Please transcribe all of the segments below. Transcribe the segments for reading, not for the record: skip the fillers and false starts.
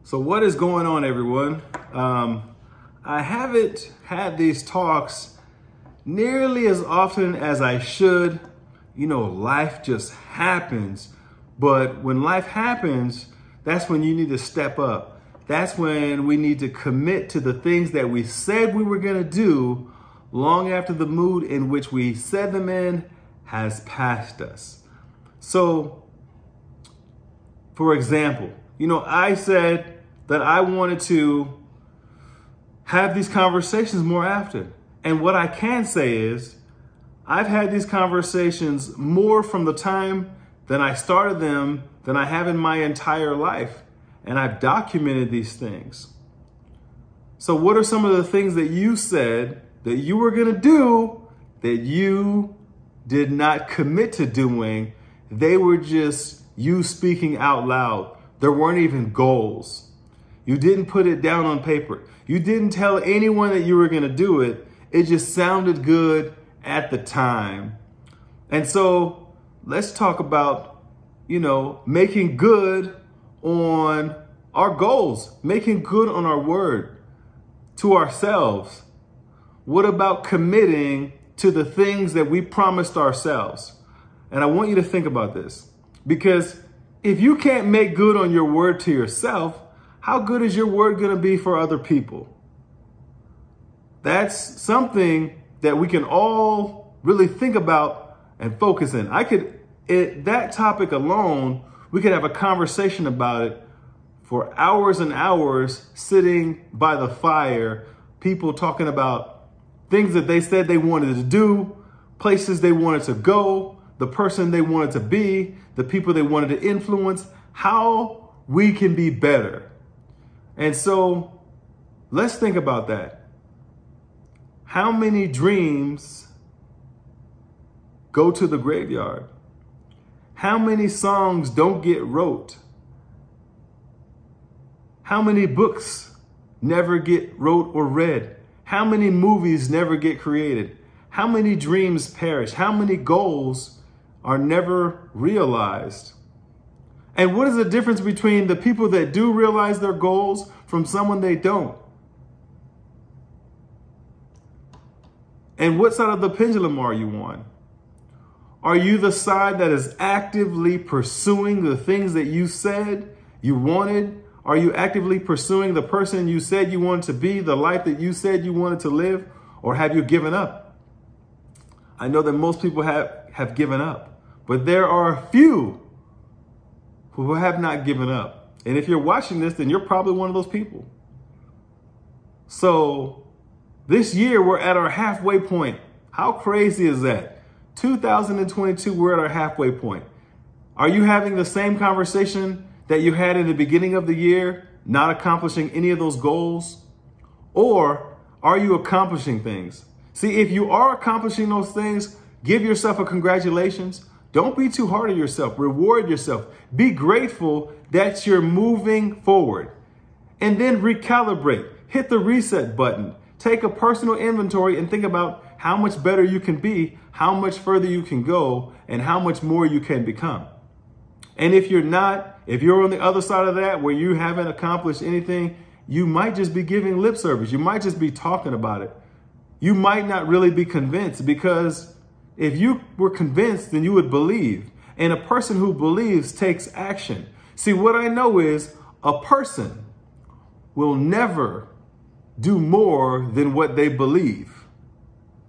So what is going on, everyone? I haven't had these talks nearly as often as I should. You know, life just happens. But when life happens, that's when you need to step up. That's when we need to commit to the things that we said we were going to do long after the mood in which we said them in has passed us. So, for example, I said that I wanted to have these conversations more often. And what I can say is I've had these conversations more from the time that I started them than I have in my entire life. And I've documented these things. So what are some of the things that you said that you were going to do that you did not commit to doing? They were just you speaking out loud. There weren't even goals. You didn't put it down on paper. You didn't tell anyone that you were going to do it. It just sounded good at the time. And so let's talk about, making good on our goals, making good on our word to ourselves. What about committing to the things that we promised ourselves? And I want you to think about this, because if you can't make good on your word to yourself, how good is your word going to be for other people? That's something that we can all really think about and focus in. That topic alone, we could have a conversation about it for hours and hours, sitting by the fire, people talking about things that they said they wanted to do, places they wanted to go, the person they wanted to be, the people they wanted to influence, how we can be better. And so let's think about that. How many dreams go to the graveyard? How many songs don't get wrote? How many books never get wrote or read? How many movies never get created? How many dreams perish? How many goals are never realized? And what is the difference between the people that do realize their goals from someone they don't? And what side of the pendulum are you on? Are you the side that is actively pursuing the things that you said you wanted? Are you actively pursuing the person you said you wanted to be, the life that you said you wanted to live? Or have you given up? I know that most people have given up, but there are a few who have not given up. And if you're watching this, then you're probably one of those people. So this year, we're at our halfway point. How crazy is that? 2022, we're at our halfway point. Are you having the same conversation that you had in the beginning of the year, not accomplishing any of those goals? Or are you accomplishing things? See, if you are accomplishing those things, give yourself a congratulations. Don't be too hard on yourself. Reward yourself. Be grateful that you're moving forward. And then recalibrate. Hit the reset button. Take a personal inventory and think about how much better you can be, how much further you can go, and how much more you can become. And if you're on the other side of that, where you haven't accomplished anything, you might just be giving lip service. You might just be talking about it. You might not really be convinced, because if you were convinced, then you would believe. And a person who believes takes action. See, what I know is a person will never do more than what they believe.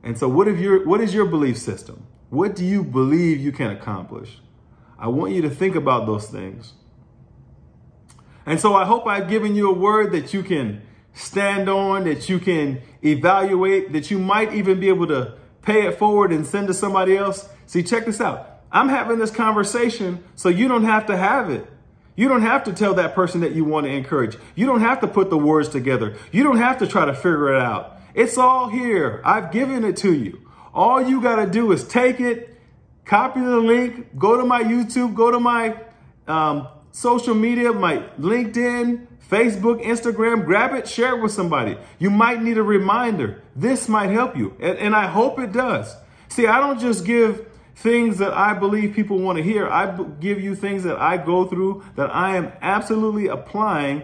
And so what is your belief system? What do you believe you can accomplish? I want you to think about those things. And so I hope I've given you a word that you can stand on, that you can evaluate, that you might even be able to pay it forward and send to somebody else. See, check this out. I'm having this conversation so you don't have to have it. You don't have to tell that person that you want to encourage. You don't have to put the words together. You don't have to try to figure it out. It's all here. I've given it to you. All you got to do is take it, copy the link, go to my YouTube, go to my social media, my LinkedIn, Facebook, Instagram, grab it, share it with somebody. You might need a reminder. This might help you. And I hope it does. See, I don't just give things that I believe people want to hear. I give you things that I go through that I am absolutely applying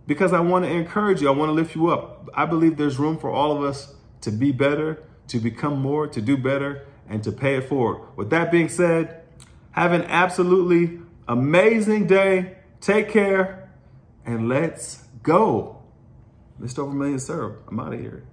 because I want to encourage you. I want to lift you up. I believe there's room for all of us to be better, to become more, to do better, and to pay it forward. With that being said, have an absolutely amazing day. Take care, and let's go. Mr. Overmillion, sir, I'm out of here.